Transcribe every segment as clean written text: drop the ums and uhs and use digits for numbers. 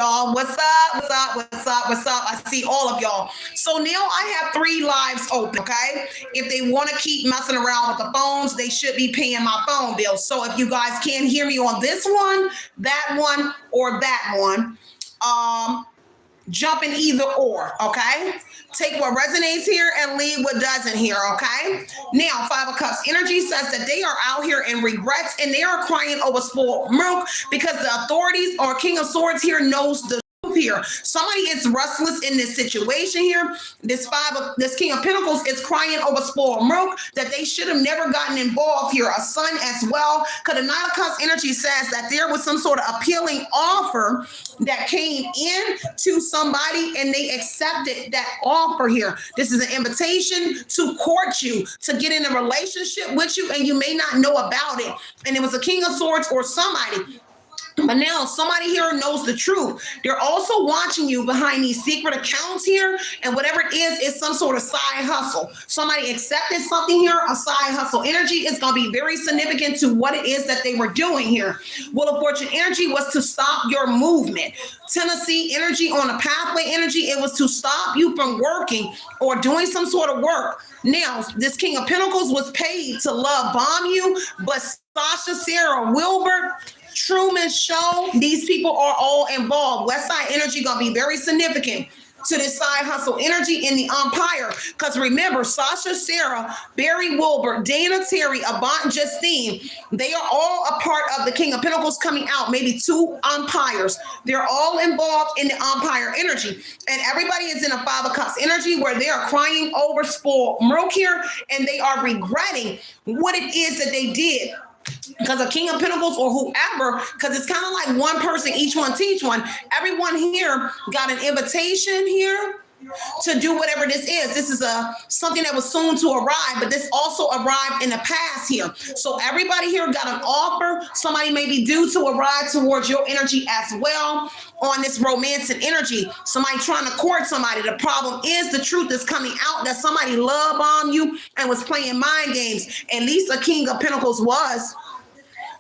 y'all. What's up? What's up? What's up? What's up? I see all of y'all. So now I have 3 lives open, okay? If they want to keep messing around with the phones, they should be paying my phone bill. So if you guys can't hear me on this one, that one, or that one, jump in either or, okay? Take what resonates here and leave what doesn't here, okay? Now, 5 of Cups energy says that they are out here in regrets and they are crying over spoiled milk because the authorities or King of Swords here knows the truth here. Somebody is restless in this situation here. This King of Pentacles is crying over spoiled milk that they should have never gotten involved here. A son as well, because the 9 of Cups energy says that there was some sort of appealing offer that came in to somebody and they accepted that offer here. This is an invitation to court you, to get in a relationship with you, and you may not know about it. And it was a King of Swords or somebody. But now somebody here knows the truth. They're also watching you behind these secret accounts here. And whatever it is some sort of side hustle. Somebody accepted something here, a side hustle energy is going to be very significant to what it is that they were doing here. Wheel of Fortune energy was to stop your movement. Tennessee energy on a pathway energy, it was to stop you from working or doing some sort of work. Now, this King of Pentacles was paid to love bomb you, but Sasha, Sarah, Wilbur, Truman Show, these people are all involved. West Side energy gonna be very significant to this side hustle energy in the umpire. Because remember, Sasha, Sarah, Barry Wilbur, Dana Terry, Avant Justine, they are all a part of the King of Pentacles coming out, maybe 2 umpires. They're all involved in the umpire energy. And everybody is in a 5 of Cups energy where they are crying over spoiled milk here and they are regretting what it is that they did. Because a King of Pentacles or whoever, because it's kind of like one person, each one teach one. Everyone here got an invitation here to do whatever this is. This is something that was soon to arrive, but this also arrived in the past here. So everybody here got an offer. Somebody may be due to arrive towards your energy as well on this romance and energy. Somebody trying to court somebody. The problem is the truth is coming out that somebody love bombed you and was playing mind games. At least a King of Pentacles was.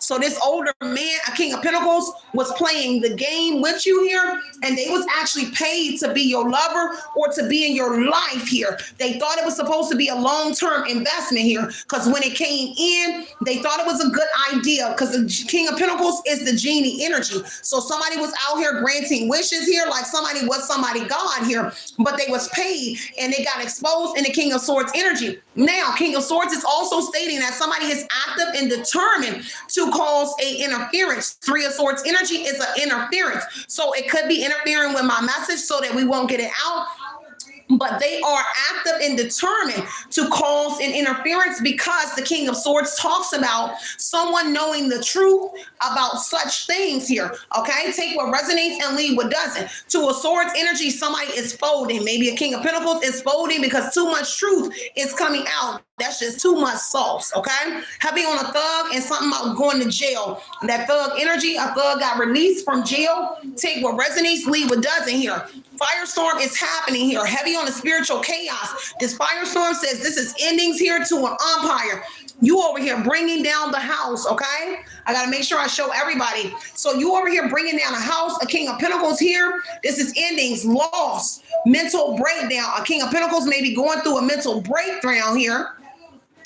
So this older man, a King of Pentacles, was playing the game with you here, and they was actually paid to be your lover or to be in your life here. They thought it was supposed to be a long-term investment here, because when it came in, they thought it was a good idea, because the King of Pentacles is the genie energy. So somebody was out here granting wishes here, like somebody was somebody God here, but they was paid, and they got exposed in the King of Swords energy. Now, King of Swords is also stating that somebody is active and determined to cause a interference. 3 of Swords energy is an interference. So it could be interfering with my message so that we won't get it out. But they are active and determined to cause an interference because the King of Swords talks about someone knowing the truth about such things here. Okay, take what resonates and leave what doesn't. 2 of Swords energy, somebody is folding. Maybe a King of Pentacles is folding because too much truth is coming out. That's just too much sauce, okay? Heavy on a thug and something about going to jail. That thug energy, a thug got released from jail. Take what resonates, leave what doesn't here. Firestorm is happening here. Heavy on the spiritual chaos. This firestorm says this is endings here to an umpire. You over here bringing down the house, okay? I got to make sure I show everybody. So you over here bringing down a house, a King of Pentacles here. This is endings, loss, mental breakdown. A King of Pentacles may be going through a mental breakdown here.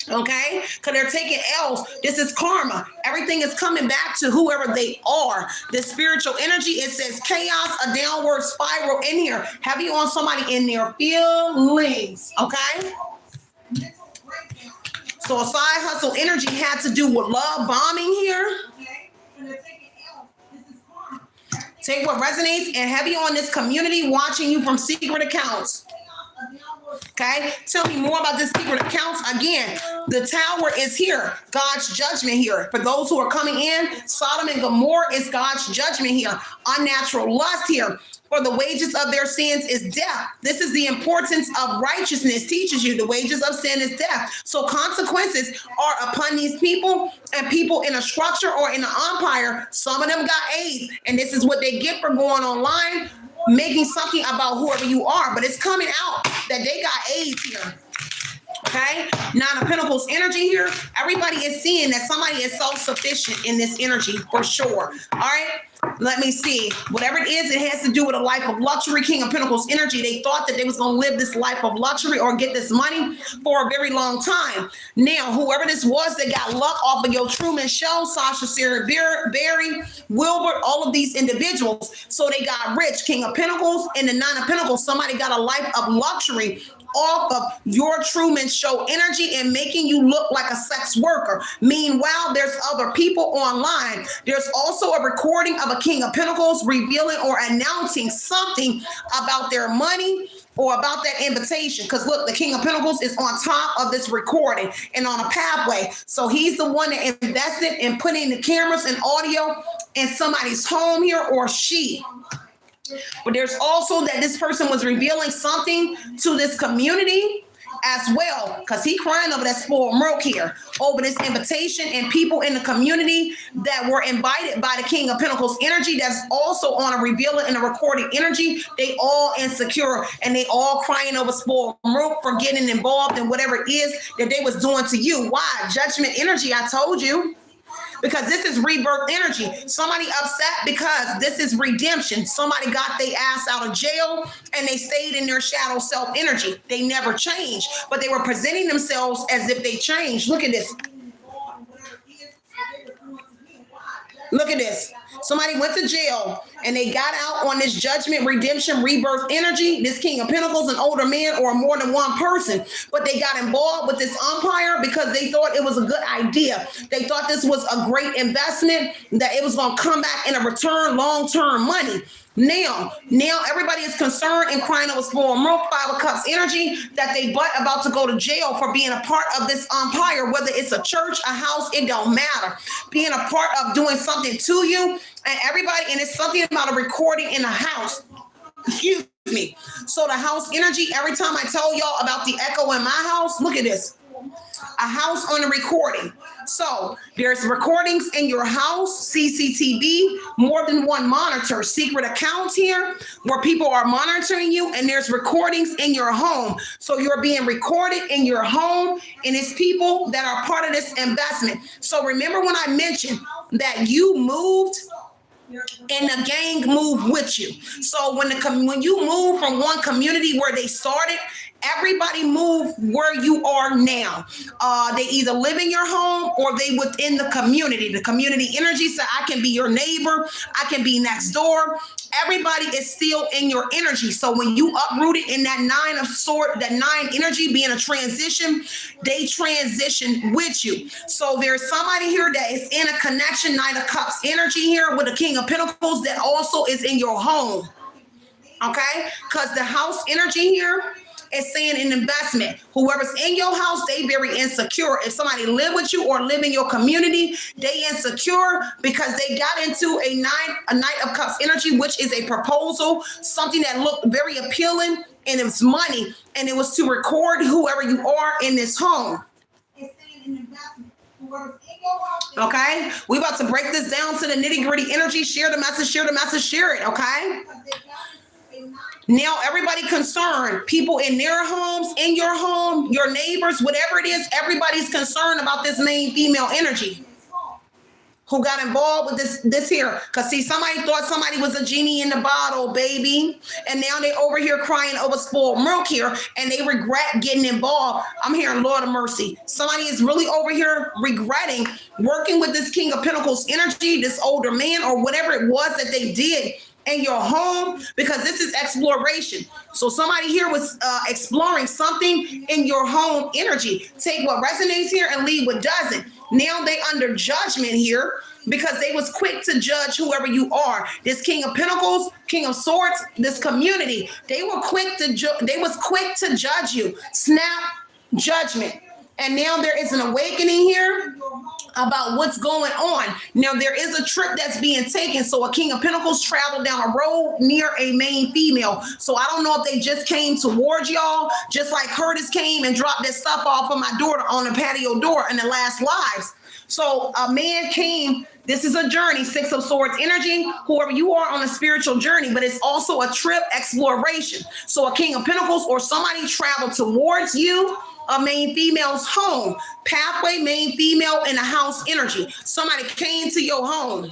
Okay, because they're taking L's. This is karma. Everything is coming back to whoever they are. The spiritual energy, it says chaos, a downward spiral in here. Heavy on somebody in their feelings. Okay. So a side hustle energy had to do with love bombing here. Take what resonates and heavy on this community watching you from secret accounts. Okay, tell me more about this secret accounts. Again, the tower is here. God's judgment here. For those who are coming in, Sodom and Gomorrah is God's judgment here. Unnatural lust here. For the wages of their sins is death. This is the importance of righteousness. Teaches you the wages of sin is death. So consequences are upon these people and people in a structure or in an empire. Some of them got AIDS, and this is what they get for going online, making something about whoever you are. But it's coming out that they got AIDS here. Okay, 9 of Pentacles energy here. Everybody is seeing that somebody is self-sufficient in this energy for sure. All right. Let me see. Whatever it is, it has to do with a life of luxury. King of Pentacles energy. They thought that they was going to live this life of luxury or get this money for a very long time. Now, whoever this was that got luck off of your Truman Show, Sasha, Sarah, Barry, Wilbur, all of these individuals. So they got rich. King of Pentacles and the Nine of Pentacles. Somebody got a life of luxury off of your Truman Show energy and making you look like a sex worker. Meanwhile, there's other people online. There's also a recording of a King of Pentacles revealing or announcing something about their money or about that invitation. Because look, the King of Pentacles is on top of this recording and on a pathway. So he's the one that invested in putting the cameras and audio in somebody's home here, or she. But there's also that this person was revealing something to this community as well, because he crying over that spoiled milk here, over this invitation and people in the community that were invited by the King of Pentacles energy that's also on a revealing and a recording energy. They all insecure and they all crying over spoiled milk for getting involved in whatever it is that they was doing to you. Why? Judgment energy, I told you. Because this is rebirth energy. Somebody upset because this is redemption. Somebody got their ass out of jail and they stayed in their shadow self energy. They never changed, but they were presenting themselves as if they changed. Look at this. Look at this. Somebody went to jail and they got out on this judgment, redemption, rebirth energy. This King of Pentacles, an older man or more than one person. But they got involved with this umpire because they thought it was a good idea. They thought this was a great investment, that it was going to come back in a return, long-term money. Now everybody is concerned and crying over spoiled milk, Five of Cups energy, that they butt about to go to jail for being a part of this umpire, whether it's a church, a house, it don't matter. Being a part of doing something to you and everybody, and it's something about a recording in a house. Excuse me. So the house energy, every time I tell y'all about the echo in my house, look at this. A house on a recording. So there's recordings in your house, CCTV, more than one monitor, secret accounts here where people are monitoring you, and there's recordings in your home. So you're being recorded in your home, and it's people that are part of this investment. So remember when I mentioned that you moved and the gang moved with you. So when you move from one community where they started, everybody move where you are now. They either live in your home or they within the community. The community energy said, I can be your neighbor. I can be next door. Everybody is still in your energy. So when you uprooted in that Nine of Swords, that Nine energy being a transition, they transition with you. So there's somebody here that is in a connection, Nine of Cups energy here with the King of Pentacles that also is in your home. Okay? Because the house energy here is saying an investment. Whoever's in your house, they very insecure. If somebody live with you or live in your community, they insecure because they got into a Knight of Cups energy, which is a proposal, something that looked very appealing, and it was money, and it was to record whoever you are in this home. Okay, we about to break this down to the nitty-gritty energy. Share the message, share the message, share it, okay? Now, everybody concerned, people in their homes, in your home, your neighbors, whatever it is, everybody's concerned about this main female energy who got involved with this here. Because, see, somebody thought somebody was a genie in the bottle, baby. And now they over here crying over spoiled milk here, and they regret getting involved. I'm hearing Lord of mercy. Somebody is really over here regretting working with this King of Pentacles energy, this older man, or whatever it was that they did in your home, because this is exploration. So somebody here was exploring something in your home energy. Take what resonates here and leave what doesn't. Now they under judgment here because they was quick to judge whoever you are. This King of Pentacles, King of Swords, this community, they were quick to judge you. Snap judgment. And now there is an awakening here about what's going on. Now there is a trip that's being taken. So a King of Pentacles traveled down a road near a main female. So I don't know if they just came towards y'all, just like Curtis came and dropped that stuff off of my daughter on the patio door in the last lives. So a man came. This is a journey, Six of Swords energy, whoever you are on a spiritual journey, but it's also a trip exploration. So a King of Pentacles or somebody traveled towards you, a main female's home, pathway, main female in a house energy. Somebody came to your home.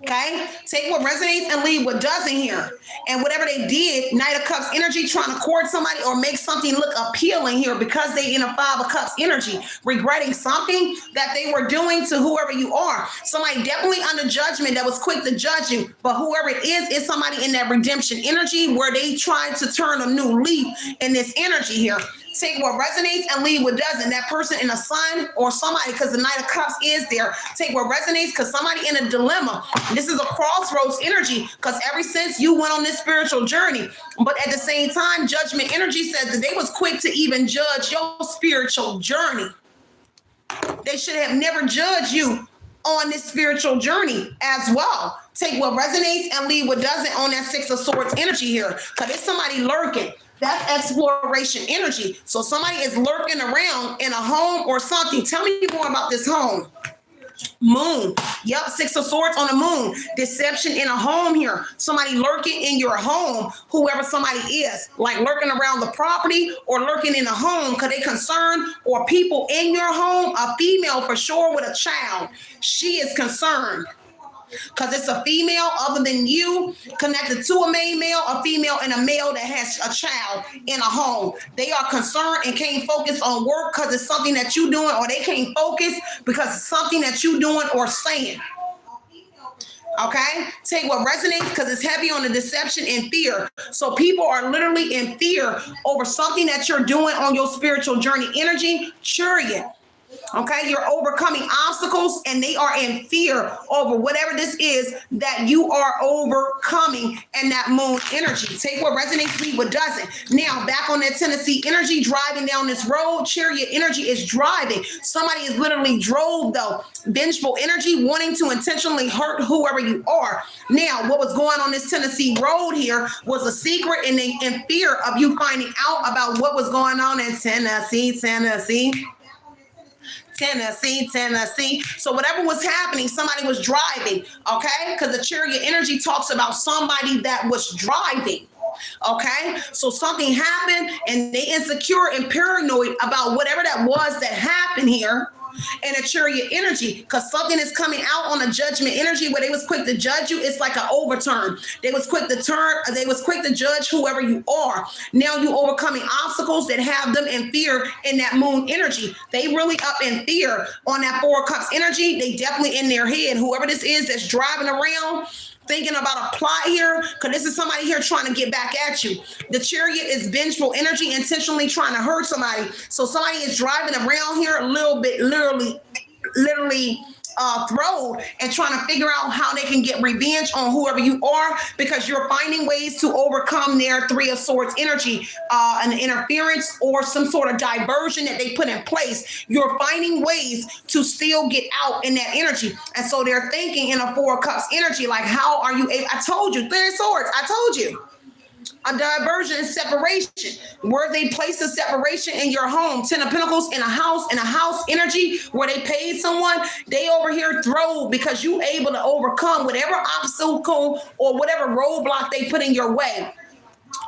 Okay, take what resonates and leave what doesn't here. And whatever they did, Knight of Cups energy, trying to court somebody or make something look appealing here because they in a Five of Cups energy, regretting something that they were doing to whoever you are. Somebody definitely under judgment that was quick to judge you, but whoever it is somebody in that redemption energy where they tried to turn a new leaf in this energy here. Take what resonates and leave what doesn't. That person in a sign or somebody, because the Knight of Cups is there. Take what resonates because somebody in a dilemma. This is a crossroads energy because ever since you went on this spiritual journey, but at the same time, judgment energy says that they was quick to even judge your spiritual journey. They should have never judged you on this spiritual journey as well. Take what resonates and leave what doesn't on that Six of Swords energy here because there's somebody lurking. That's exploration energy. So somebody is lurking around in a home or something. Tell me more about this home. Moon. Yep, Six of Swords on the moon. Deception in a home here. Somebody lurking in your home, whoever somebody is. Like lurking around the property or lurking in a home because they concerned, or people in your home, a female for sure with a child. She is concerned. Because it's a female other than you connected to a male, a female, and a male that has a child in a home. They are concerned and can't focus on work because it's something that you're doing, or they can't focus because it's something that you're doing or saying. Okay, take what resonates because it's heavy on the deception and fear. So people are literally in fear over something that you're doing on your spiritual journey. Energy, Chariot. Okay, you're overcoming obstacles and they are in fear over whatever this is that you are overcoming in that moon energy. Take what resonates, leave what doesn't. Now, back on that Tennessee energy, driving down this road, Chariot energy is driving. Somebody is literally drove though. Vengeful energy, wanting to intentionally hurt whoever you are. Now, what was going on this Tennessee road here was a secret, and they in fear of you finding out about what was going on in Tennessee. So whatever was happening, somebody was driving, okay? Because the Chariot energy talks about somebody that was driving. Okay, so something happened and they insecure and paranoid about whatever that was that happened here. And a Chariot energy, because something is coming out on a judgment energy where they was quick to judge you. It's like an overturn. They was quick to judge whoever you are. Now you overcoming obstacles that have them in fear in that moon energy. They really up in fear on that Four of Cups energy. They definitely in their head. Whoever this is that's driving around thinking about a plot here, because this is somebody here trying to get back at you. The Chariot is vengeful energy, intentionally trying to hurt somebody. So somebody is driving around here a little bit, literally thrilled and trying to figure out how they can get revenge on whoever you are, because you're finding ways to overcome their Three of Swords energy, an interference or some sort of diversion that they put in place. You're finding ways to still get out in that energy. And so they're thinking in a Four of Cups energy, like, how are you able? I told you, Three of Swords, I told you. A diversion and separation, where they place a separation in your home. Ten of Pentacles in a house energy where they paid someone. They over here throw because you able to overcome whatever obstacle or whatever roadblock they put in your way.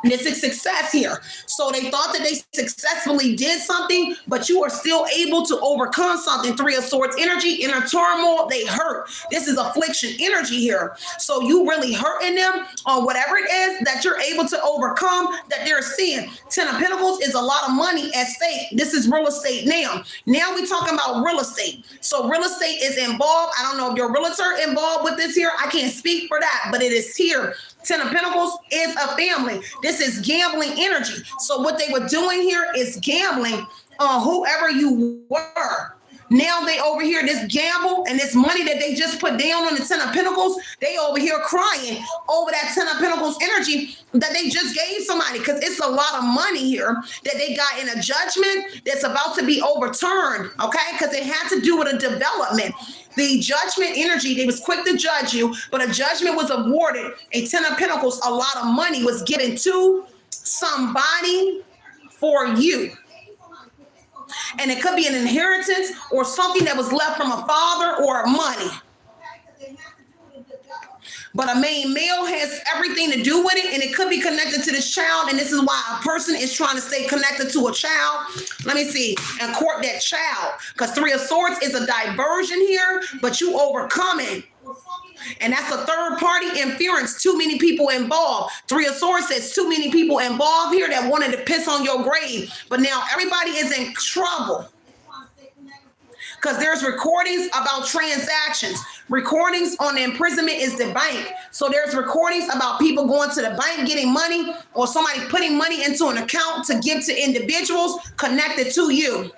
This is success here. So they thought that they successfully did something, but you are still able to overcome something. Three of Swords energy, inner turmoil, they hurt. This is affliction energy here. So you really hurting them on whatever it is that you're able to overcome that they're seeing. Ten of Pentacles is a lot of money at stake. This is real estate now. Now we're talking about real estate. So real estate is involved. I don't know if you're a realtor involved with this here. I can't speak for that, but it is here. Ten of Pentacles is a family. This is gambling energy. So what they were doing here is gambling on whoever you were. Now they over here, this gamble and this money that they just put down on the Ten of Pentacles, they over here crying over that Ten of Pentacles energy that they just gave somebody, because it's a lot of money here that they got in a judgment that's about to be overturned, okay? Because it had to do with a development. The judgment energy, they was quick to judge you, but a judgment was awarded. A Ten of Pentacles, a lot of money was given to somebody for you. And it could be an inheritance or something that was left from a father or money. But a main male has everything to do with it, and it could be connected to this child, and this is why a person is trying to stay connected to a child. Let me see, and court that child, because Three of Swords is a diversion here, but you overcome it. And that's a third party interference. Too many people involved. Three of Swords says too many people involved here that wanted to piss on your grave. But now everybody is in trouble. Because there's recordings about transactions. Recordings on the imprisonment is the bank. So there's recordings about people going to the bank getting money, or somebody putting money into an account to give to individuals connected to you.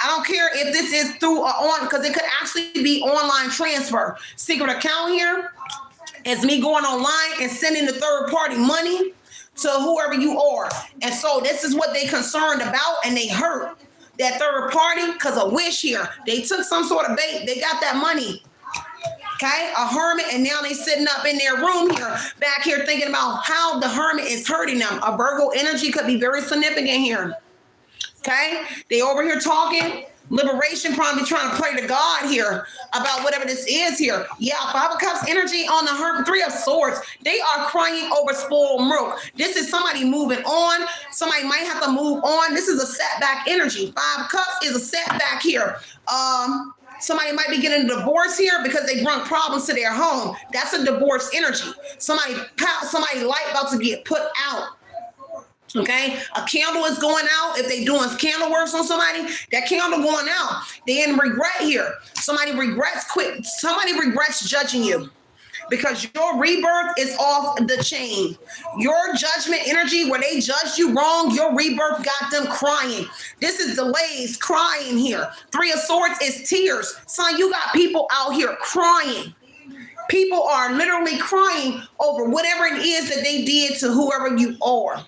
I don't care if this is through or on, because it could actually be online transfer. Secret account here is me going online and sending the third party money to whoever you are. And so this is what they concerned about, and they hurt that third party because of wish here. They took some sort of bait. They got that money. Okay, a hermit, and now they sitting up in their room here, back here thinking about how the hermit is hurting them. A Virgo energy could be very significant here. Okay, they over here talking liberation, probably trying to pray to God here about whatever this is here. Yeah, Five of Cups energy on the hermit. Three of Swords. They are crying over spoiled milk. This is somebody moving on. Somebody might have to move on. This is a setback energy. Five of Cups is a setback here. Somebody might be getting a divorce here because they brought problems to their home. That's a divorce energy. Somebody light about to get put out. Okay, a candle is going out. If they doing candle works on somebody, that candle going out. They in regret here. Somebody regrets judging you, because your rebirth is off the chain. Your judgment energy, where they judged you wrong, your rebirth got them crying. This is delays, crying here. Three of Swords is tears. Son, you got people out here crying. People are literally crying over whatever it is that they did to whoever you are.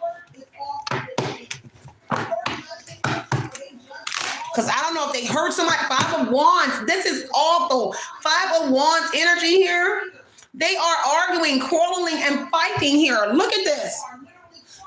Because I don't know if they hurt somebody. Five of Wands. This is awful. Five of Wands energy here. They are arguing, quarreling, and fighting here. Look at this.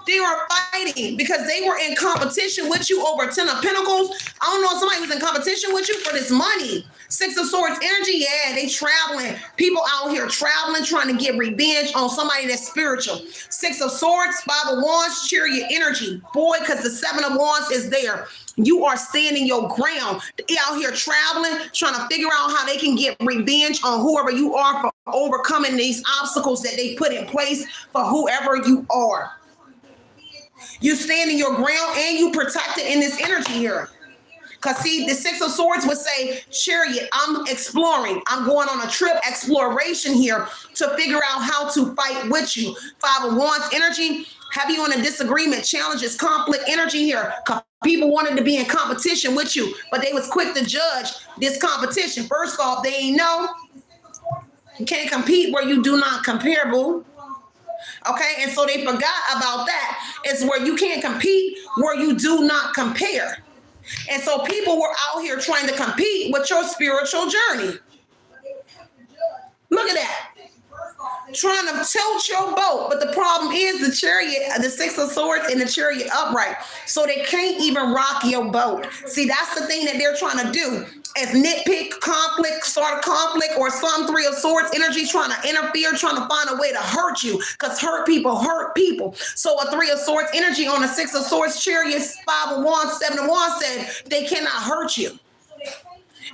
They are fighting because they were in competition with you over 10 of Pentacles. I don't know if somebody was in competition with you for this money. Six of Swords energy, yeah, they traveling. People out here traveling, trying to get revenge on somebody that's spiritual. Six of Swords, Five of Wands, Chariot energy. Boy, because the Seven of Wands is there. You are standing your ground. They out here traveling, trying to figure out how they can get revenge on whoever you are for overcoming these obstacles that they put in place for whoever you are. You stand in your ground and you protected in this energy here. Because see, the Six of Swords would say, Chariot, I'm exploring. I'm going on a trip exploration here to figure out how to fight with you. Five of Wands energy, have you on a disagreement, challenges, conflict energy here. People wanted to be in competition with you, but they was quick to judge this competition. First off, they ain't know. You can't compete where you do not compare, boo. Okay, and so they forgot about that. It's where you can't compete where you do not compare. And so people were out here trying to compete with your spiritual journey. Look at that. Trying to tilt your boat. But the problem is the Chariot, the Six of Swords and the Chariot upright. So they can't even rock your boat. See, that's the thing that they're trying to do. As nitpick, conflict, start a conflict, or some Three of Swords energy trying to interfere, trying to find a way to hurt you, because hurt people hurt people. So a Three of Swords energy on a Six of Swords Chariot, Five of Wands, Seven of Wands said they cannot hurt you.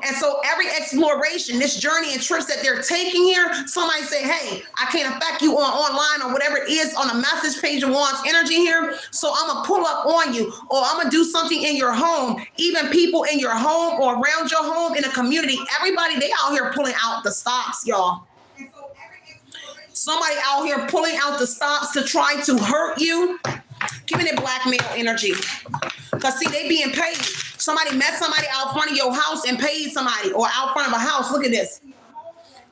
And so every exploration, this journey and trips that they're taking here, somebody say, hey, I can't affect you online or whatever it is on a message page of Wands energy here. So I'm going to pull up on you, or I'm going to do something in your home, even people in your home or around your home in a community. Everybody, they out here pulling out the stops, y'all. Somebody out here pulling out the stops to try to hurt you. Give me that blackmail energy. Because see, they being paid. Somebody met somebody out front of your house and paid somebody, or out front of a house. Look at this.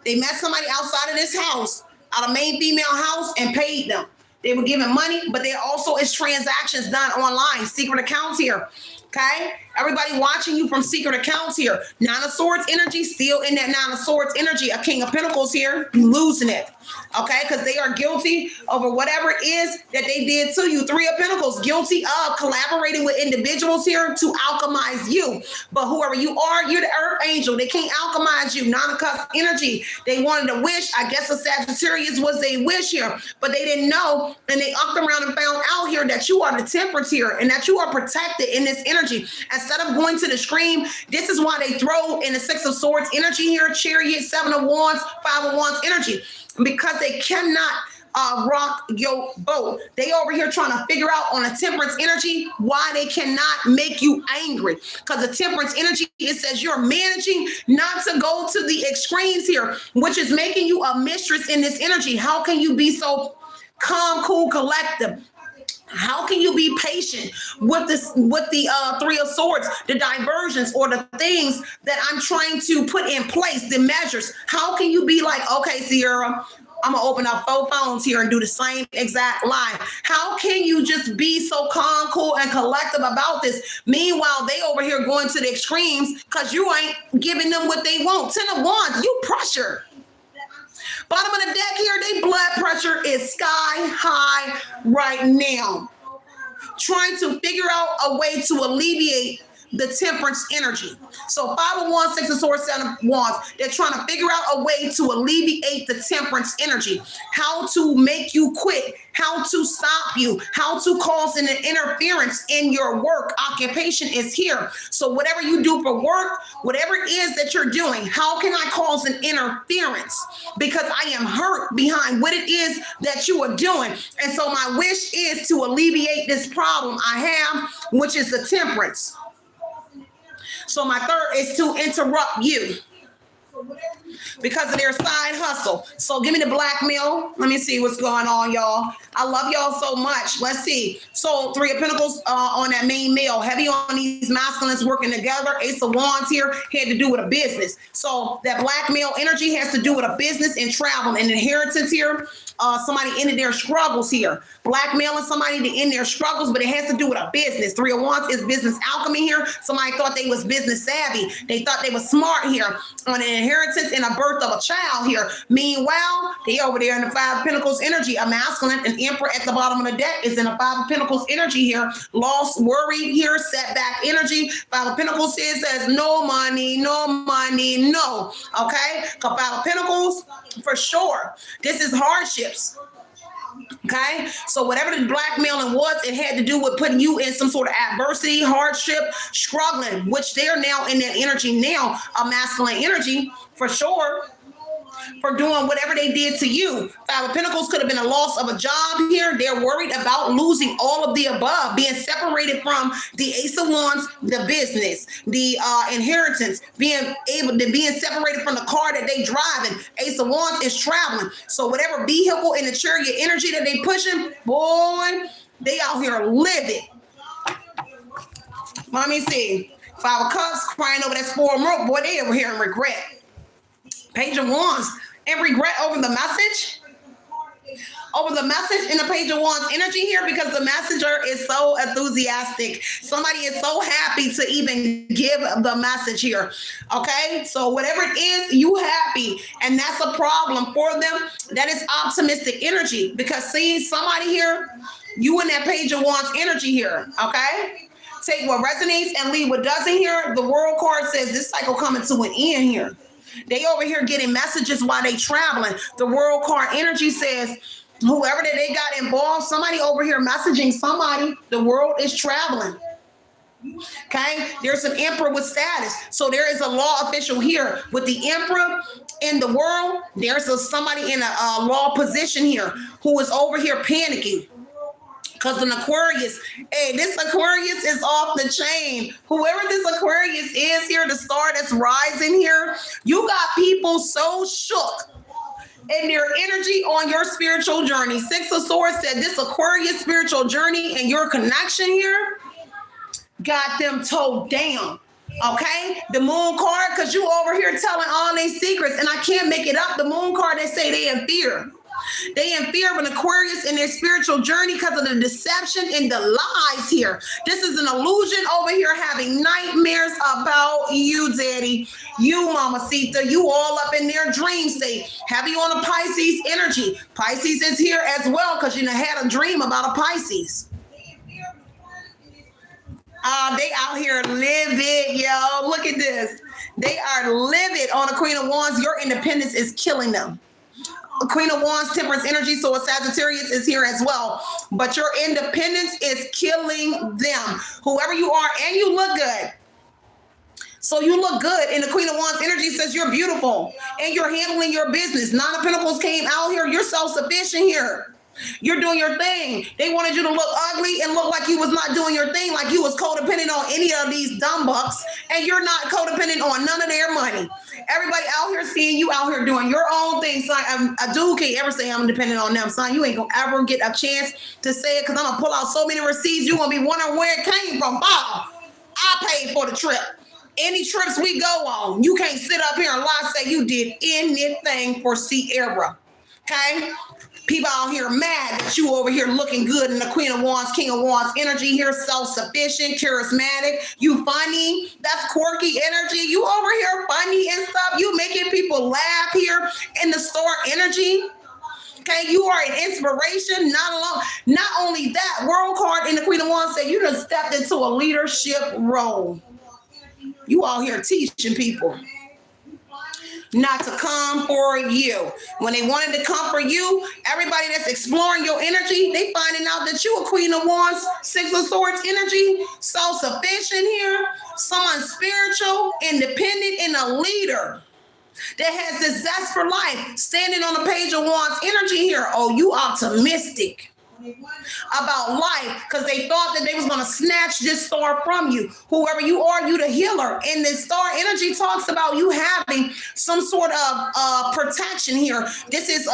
They met somebody outside of this house, out of main female house, and paid them. They were giving money, but there also is transactions done online, secret accounts here. Okay? Everybody watching you from secret accounts here. Nine of Swords energy, still in that Nine of Swords energy. A King of Pentacles here, losing it. Okay, because they are guilty over whatever it is that they did to you. Three of Pentacles, guilty of collaborating with individuals here to alchemize you. But whoever you are, you're the Earth Angel. They can't alchemize you. Nine of Cups energy. They wanted to wish. I guess the Sagittarius was their wish here, but they didn't know, and they upped around and found out here that you are the Temperance here and that you are protected in this energy. Instead of going to the extreme, this is why they throw in the Six of Swords energy here, Chariot, Seven of Wands, Five of Wands energy, because they cannot rock your boat. They over here trying to figure out on a Temperance energy why they cannot make you angry. Because the Temperance energy, it says you're managing not to go to the extremes here, which is making you a mistress in this energy. How can you be so calm, cool, collective? How can you be patient with this, with the Three of Swords, the diversions or the things that I'm trying to put in place, the measures? How can you be like, okay, Sierra, I'm gonna open up 4 phones here and do the same exact line? How can you just be so calm, cool, and collective about this? Meanwhile, they over here going to the extremes because you ain't giving them what they want. 10 of Wands, you pressure. Bottom of the deck here, their blood pressure is sky high right now. Trying to figure out a way to alleviate the Temperance energy. So Five of Wands, Six of Swords, Seven of Wands. They're trying to figure out a way to alleviate the Temperance energy. How to make you quit. How to stop you. How to cause an interference in your work. Occupation is here. So whatever you do for work, whatever it is that you're doing, how can I cause an interference? Because I am hurt behind what it is that you are doing. And so my wish is to alleviate this problem I have, which is the Temperance. So my third is to interrupt you because of their side hustle. So give me the blackmail. Let me see what's going on, y'all. I love y'all so much. Let's see. So Three of Pentacles on that main male. Heavy on these masculines working together. Ace of Wands here had to do with a business. So that blackmail energy has to do with a business and travel and inheritance here. Somebody ended their struggles here. Blackmailing somebody to end their struggles, but it has to do with a business. Three of Wands is business alchemy here. Somebody thought they was business savvy. They thought they was smart here on an inheritance and a birth of a child here. Meanwhile, they over there in the Five of Pentacles energy. A masculine, an Emperor at the bottom of the deck is in a Five of Pentacles energy here. Lost, worry here, setback energy. Five of Pentacles says no money, no money, no. Okay? Five of Pentacles, for sure. This is hardships. Okay, so whatever the blackmailing was, it had to do with putting you in some sort of adversity, hardship, struggling, which they're now in that energy now, a masculine energy for sure, for doing whatever they did to you. Five of Pentacles could have been a loss of a job here. They're worried about losing all of the above, being separated from the Ace of Wands, the business, the inheritance, being separated from the car that they driving. Ace of Wands is traveling. So whatever vehicle in the Chariot energy that they pushing, boy, they out here living. Let me see. Five of Cups crying over that spoiled milk. Boy, they over here in regret. Page of Wands and regret over the message. Over the message in the Page of Wands energy here, because the messenger is so enthusiastic. Somebody is so happy to even give the message here. Okay, so whatever it is, you happy, and that's a problem for them. That is optimistic energy, because see, somebody here, you in that Page of Wands energy here. Okay, take what resonates and leave what doesn't here. The World card says this cycle coming to an end here. They over here getting messages while they traveling. The World card energy says whoever that they got involved, somebody over here messaging somebody. The world is traveling. Okay, there's an Emperor with status. So there is a law official here with the Emperor in the world. There's somebody in a law position here who is over here panicking. Because an Aquarius, hey, this Aquarius is off the chain. Whoever this Aquarius is here, the star that's rising here, you got people so shook in their energy on your spiritual journey. Six of Swords said this Aquarius spiritual journey and your connection here got them towed down. Okay, the Moon card, because you over here telling all these secrets, and I can't make it up. The Moon card, they say they in fear. They in fear of an Aquarius in their spiritual journey because of the deception and the lies here. This is an illusion over here having nightmares about you, Daddy. You, Mamacita, you all up in their dream state. Heavy on a Pisces energy. Pisces is here as well because you had a dream about a Pisces. They out here livid, yo. Look at this. They are livid on the Queen of Wands. Your independence is killing them. Queen of Wands, Temperance energy, so a Sagittarius is here as well. But your independence is killing them. Whoever you are, and you look good. So you look good, and the Queen of Wands energy says you're beautiful, and you're handling your business. Nine of Pentacles came out here. You're self-sufficient here. You're doing your thing. They wanted you to look ugly and look like you was not doing your thing, like you was codependent on any of these dumb bucks, and you're not codependent on none of their money. Everybody out here seeing you out here doing your own thing. Son, a dude can't ever say I'm dependent on them. Son, you ain't gonna ever get a chance to say it because I'm gonna pull out so many receipts. You're gonna be wondering where it came from. Wow, I paid for the trip. Any trips we go on, you can't sit up here and lie and say you did anything for Sierra. Okay? People out here mad that you over here looking good in the Queen of Wands, King of Wands energy here, self-sufficient, charismatic. You funny. That's quirky energy. You over here funny and stuff. You making people laugh here in the Star energy. Okay, you are an inspiration, not alone. Not only that, World card in the Queen of Wands said you done stepped into a leadership role. You out here teaching people not to come for you. When they wanted to come for you, everybody that's exploring your energy, they finding out that you a Queen of Wands, Six of Swords energy, self-sufficient here, someone spiritual, independent, and a leader that has this zest for life, standing on the Page of Wands energy here. Oh, you optimistic about life because they thought that they was going to snatch this star from you. Whoever you are, you the healer. And this star energy talks about you having some sort of protection here. This is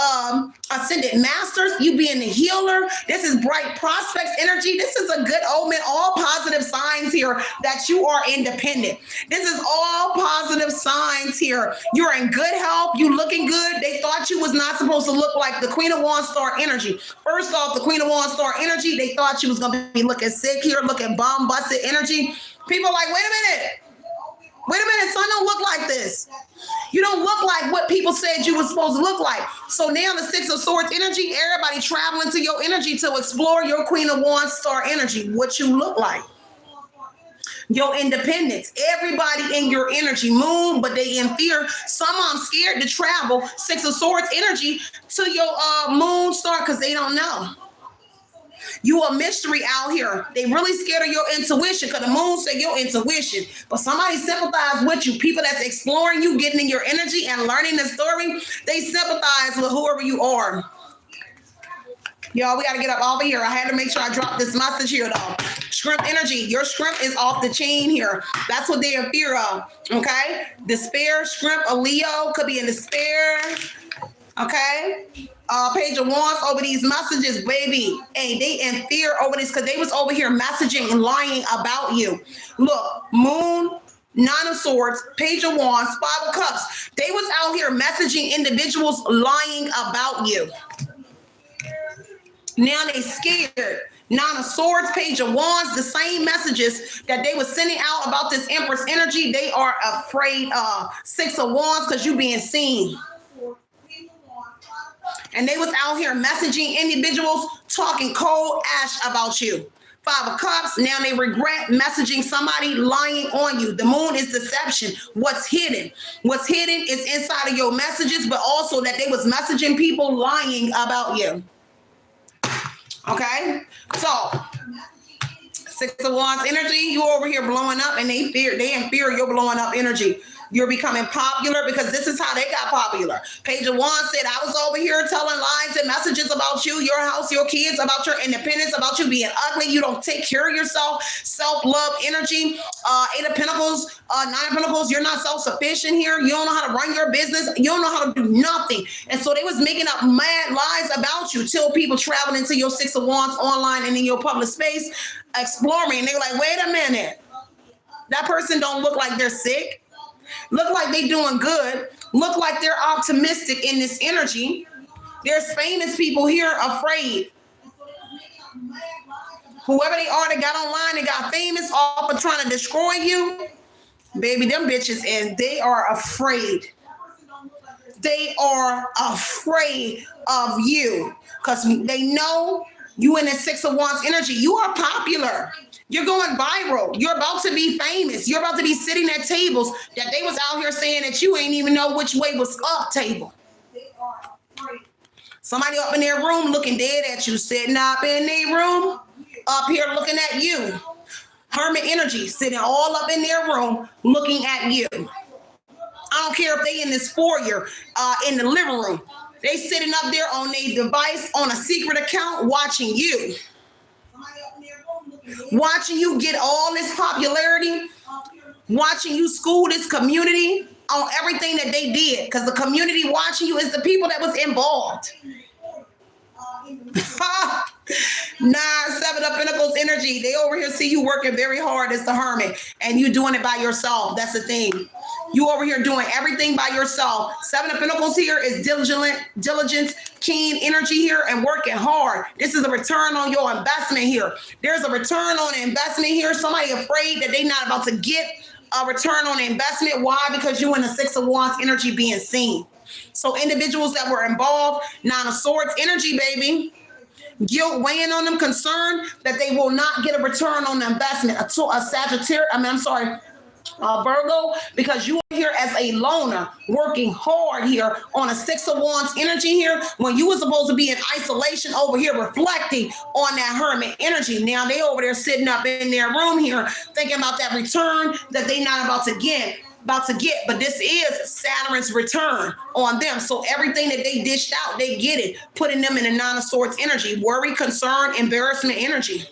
ascended masters, you being the healer. This is bright prospects energy. This is a good omen, all positive signs here that you are independent. This is all positive signs here. You're in good health. You looking good. They thought you was not supposed to look like the Queen of Wands star energy. First off, the Queen of Wands star energy, they thought she was going to be looking sick here, looking bum busted energy. People are like, wait a minute, son, don't look like this. You don't look like what people said you were supposed to look like. So now the Six of Swords energy, everybody traveling to your energy to explore your Queen of Wands star energy, what you look like. Your independence, everybody in your energy, moon, but they in fear. Some of them scared to travel Six of Swords energy to your moon star because they don't know. You a mystery out here. They really scared of your intuition because the moon said your intuition. But somebody sympathize with you. People that's exploring you, getting in your energy and learning the story, they sympathize with whoever you are. Y'all, we got to get up over here. I had to make sure I dropped this message here, though. Shrimp energy. Your shrimp is off the chain here. That's what they're in fear of, okay? Despair, shrimp, a Leo could be in despair, okay? Page of Wands over these messages, baby. Hey, they in fear over this because they was over here messaging and lying about you. Look, moon, Nine of Swords, Page of Wands, Five of Cups. They was out here messaging individuals lying about you. Now they scared. Nine of Swords, Page of Wands, the same messages that they were sending out about this Empress energy, they are afraid of. Six of Wands because you being seen. And they was out here messaging individuals, talking cold ash about you. Five of Cups, now they regret messaging somebody lying on you. The moon is deception. What's hidden? What's hidden is inside of your messages, but also that they was messaging people lying about you. Okay? So, Six of Wands energy, you over here blowing up and they in fear you're blowing up energy. You're becoming popular because this is how they got popular. Page of Wands said, I was over here telling lies and messages about you, your house, your kids, about your independence, about you being ugly. You don't take care of yourself. Self-love energy. Eight of Pentacles, Nine of Pentacles. You're not self-sufficient here. You don't know how to run your business. You don't know how to do nothing. And so they was making up mad lies about you till people traveling into your Six of Wands online and in your public space exploring. And they were like, wait a minute. That person don't look like they're sick. Look like they doing good. Look like they're optimistic in this energy. There's famous people here afraid. Whoever they are that got online and got famous off of trying to destroy you, baby, them bitches, and they are afraid. They are afraid of you because they know you in the Six of Wands energy. You are popular. You're going viral. You're about to be famous. You're about to be sitting at tables that they was out here saying that you ain't even know which way was up table. Somebody up in their room looking dead at you, sitting up in their room, up here looking at you. Hermit energy sitting all up in their room looking at you. I don't care if they in this foyer, in the living room. They sitting up there on their device on a secret account watching you. Watching you get all this popularity. Watching you school this community on everything that they did. Because the community watching you is the people that was involved. 9, 7 of Pentacles energy. They over here see you working very hard as the Hermit. And you doing it by yourself. That's the thing. You over here doing everything by yourself. 7 of Pentacles here is diligence, keen energy here, and working hard. This is a return on your investment here. There's a return on investment here. Somebody afraid that they not about to get a return on investment. Why? Because you in the 6 of Wands energy being seen. So individuals that were involved, 9 of Swords energy, baby. Guilt weighing on them, concerned that they will not get a return on the investment. A Sagittarius, Virgo, because you are here as a loner, working hard here on a 6 of Wands energy here, when you were supposed to be in isolation over here, reflecting on that Hermit energy. Now they over there sitting up in their room here, thinking about that return that they not about to get. But this is Saturn's return on them. So everything that they dished out, they get it, putting them in a 9 of Swords energy. Worry, concern, embarrassment energy.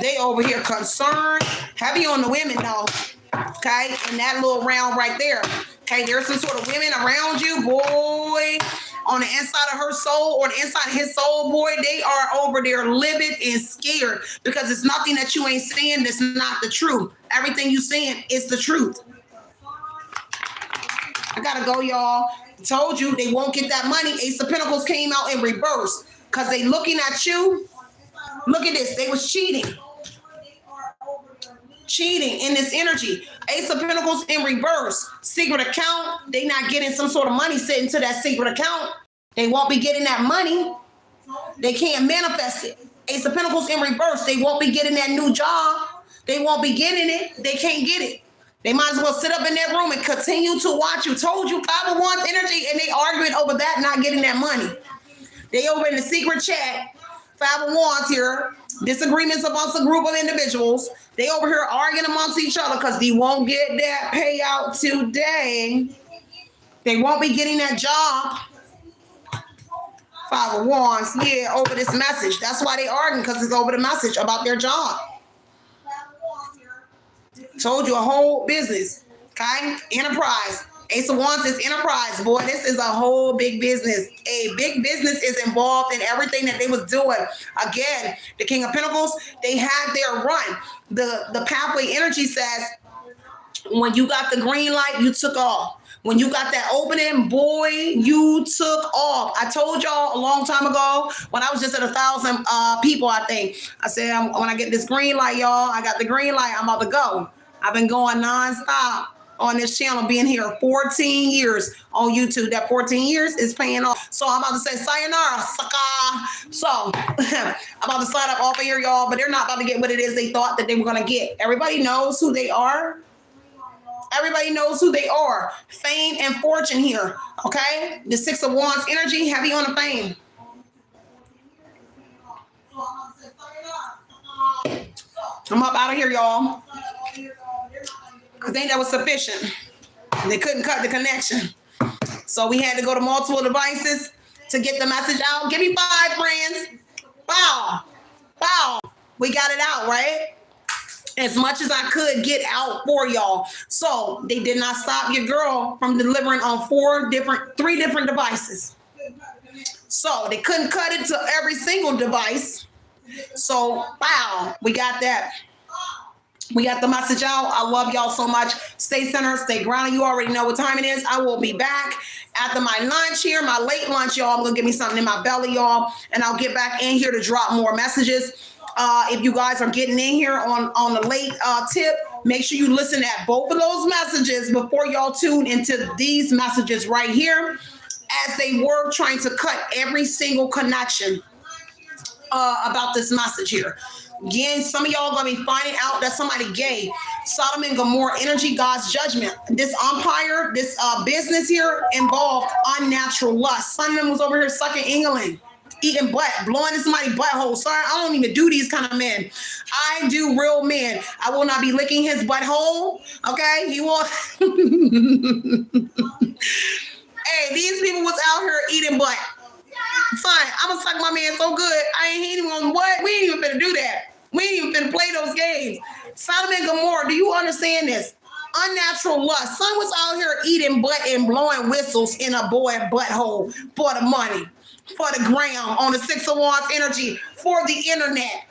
They over here concerned, heavy on the women though, okay? In that little round right there, okay? There's some sort of women around you, boy, on the inside of her soul or the inside of his soul, boy, they are over there livid and scared because it's nothing that you ain't saying that's not the truth. Everything you saying is the truth. I gotta go, y'all. Told you they won't get that money. Ace of Pentacles came out in reverse because they looking at you. Look at this. They was cheating. Cheating in this energy. Ace of Pentacles in reverse. Secret account. They not getting some sort of money sent into that secret account. They won't be getting that money. They can't manifest it. Ace of Pentacles in reverse. They won't be getting that new job. They won't be getting it. They can't get it. They might as well sit up in that room and continue to watch you. Told you 5 of Wands energy, and they arguing over that, not getting that money. They over in the secret chat. 5 of Wands here. Disagreements amongst a group of individuals. They over here arguing amongst each other because they won't get that payout today. They won't be getting that job. 5 of Wands, yeah, over this message. That's why they arguing, because it's over the message about their job. Told you a whole business, okay? Enterprise. Ace of Wands is enterprise, boy. This is a whole big business. A big business is involved in everything that they was doing. Again, the King of Pentacles, they had their run. The pathway energy says, when you got the green light, you took off. When you got that opening, boy, you took off. I told y'all a long time ago when I was just at 1,000 people, I think. I said, when I get this green light, y'all, I got the green light, I'm about to go. I've been going nonstop on this channel, being here 14 years on YouTube. That 14 years is paying off. So I'm about to say sayonara, sucker. So I'm about to sign up off of here, y'all, but they're not about to get what it is they thought that they were going to get. Everybody knows who they are. Everybody knows who they are. Fame and fortune here, okay? The 6 of Wands energy, heavy on the fame. I'm up out of here, y'all. I think that was sufficient. They couldn't cut the connection. So we had to go to multiple devices to get the message out. Give me 5, friends. Bow. Bow. We got it out, right? As much as I could get out for y'all. So they did not stop your girl from delivering on 3 different devices. So they couldn't cut it to every single device. So, wow, we got that. We got the message out. I love y'all so much. Stay centered, stay grounded. You already know what time it is. I will be back after my lunch here, my late lunch, y'all. I'm going to give me something in my belly, y'all, and I'll get back in here to drop more messages. If you guys are getting in here on the late tip, make sure you listen at both of those messages before y'all tune into these messages right here, as they were trying to cut every single connection about this message here. Again, some of y'all are going to be finding out that somebody gave Sodom and Gomorrah energy, God's judgment. This umpire, this business here involved unnatural lust. Son of them was over here sucking England, eating butt, blowing in somebody's butthole. Sorry, I don't even do these kind of men. I do real men. I will not be licking his butthole. Okay, he will. Hey, these people was out here eating butt. Son, I'm gonna suck my man so good. I ain't even on what? We ain't even finna do that. We ain't even finna play those games. Sodom and Gomorrah, do you understand this? Unnatural lust. Son was out here eating butt and blowing whistles in a boy butthole for the money, for the ground, on the Six of Wands energy, for the internet,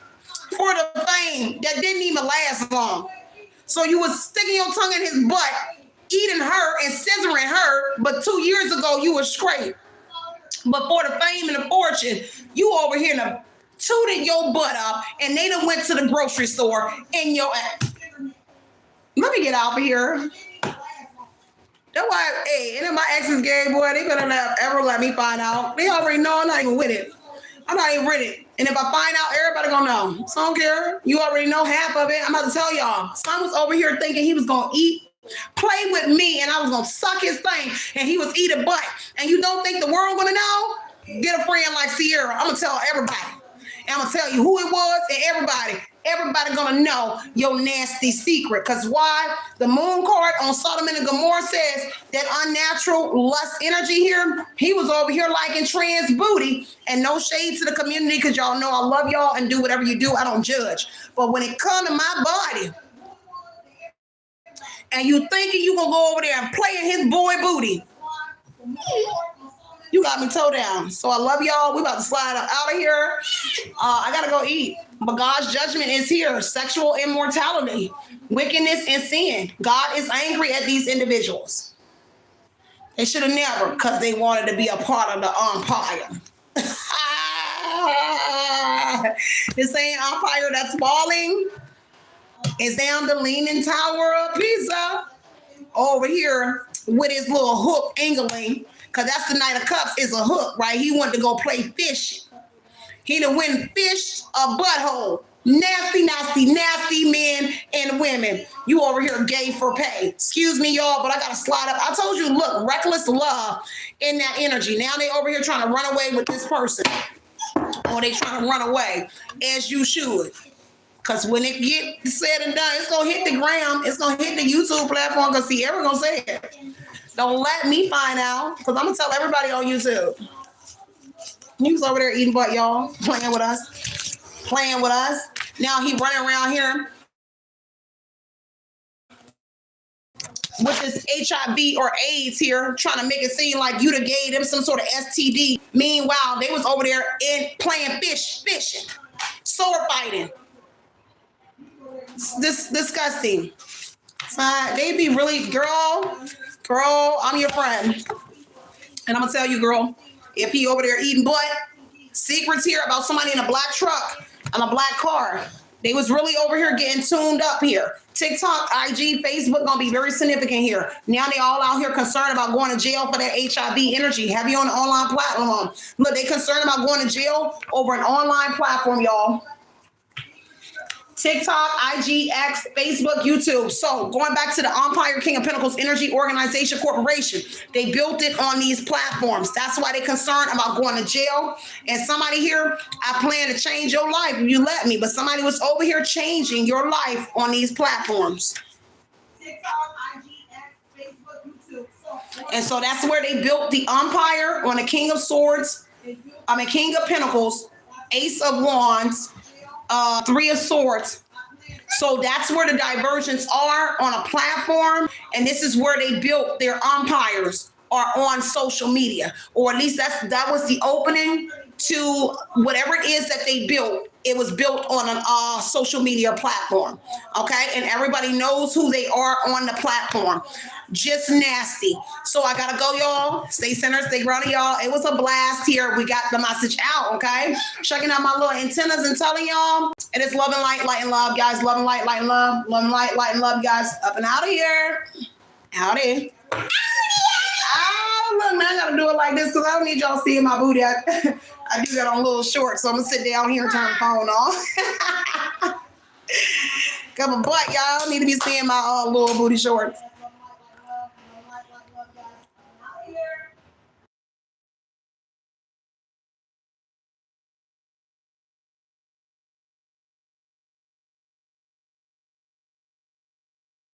for the fame that didn't even last long. So you was sticking your tongue in his butt, eating her and scissoring her, but 2 years ago you was straight. But for the fame and the fortune, you over here to tooted your butt up, and they done went to the grocery store in your ass. Let me get out of here. That's why, hey, and then my ex's gay, boy, they better not ever let me find out. They already know I'm not even with it. I'm not even with it. And if I find out, everybody gonna know. So I don't care. You already know half of it. I'm about to tell y'all. Son was over here thinking he was gonna eat, play with me, and I was gonna suck his thing, and he was eating butt. And you don't think the world gonna know? Get a friend like Sierra. I'm gonna tell everybody. And I'm gonna tell you who it was, and everybody gonna know your nasty secret. Because why? The moon card on Sodom and Gomorrah says that unnatural lust energy here, he was over here liking trans booty. And no shade to the community, because y'all know I love y'all and do whatever you do. I don't judge. But when it comes to my body, and you thinking you gonna go over there and play in his boy booty, you got me toe down. So I love y'all. We about to slide out of here. I gotta go eat. But God's judgment is here. Sexual immortality, wickedness, and sin. God is angry at these individuals. They should have never, because they wanted to be a part of the empire. This ain't empire that's falling. It's down the Leaning Tower of Pisa. Over here with his little hook angling. Because that's the Knight of Cups is a hook, right? He wanted to go play fishing. He done went and fished a butthole. Nasty, nasty, nasty men and women. You over here gay for pay. Excuse me, y'all, but I got to slide up. I told you, look, reckless love in that energy. Now they over here trying to run away with this person. Or they trying to run away, as you should. Because when it get said and done, it's going to hit the gram. It's going to hit the YouTube platform because Sierra going to say it. Don't let me find out, because I'm going to tell everybody on YouTube. He was over there eating butt, y'all, playing with us. Now he running around here with this HIV or AIDS here, trying to make it seem like you done gave them some sort of STD. Meanwhile, they was over there playing fishing, sword fighting. This disgusting. They be really, girl, I'm your friend. And I'm going to tell you, girl, if he over there eating butt, secrets here about somebody in a black truck and a black car. They was really over here getting tuned up here. TikTok, IG, Facebook going to be very significant here. Now they all out here concerned about going to jail for that HIV energy. Heavy on the online platform. Look, they concerned about going to jail over an online platform, y'all. TikTok, IG, X, Facebook, YouTube. So going back to the Empire King of Pentacles Energy Organization Corporation, they built it on these platforms. That's why they're concerned about going to jail. And somebody here, I plan to change your life if you let me. But somebody was over here changing your life on these platforms. TikTok, IG, X, Facebook, YouTube. And so that's where they built the Empire on the King of Swords. King of Pentacles, Ace of Wands, Three of Swords. So that's where the divergence are on a platform, and this is where they built their empires, are on social media, or at least that was the opening to whatever it is that they built. It was built on a social media platform, okay? And everybody knows who they are on the platform. Just nasty. So I gotta go, y'all. Stay centered, stay grounded, y'all. It was a blast here. We got the message out, okay? Checking out my little antennas and telling y'all it is love and light, light and love, guys. Love and light, light and love. Love and light, light and love, guys. Up and out of here. Howdy. Oh, look, man, I gotta do it like this because I don't need y'all seeing my booty. I do that on little shorts, so I'm gonna sit down here and turn the phone off. Got my butt, y'all. Need to be seeing my little booty shorts.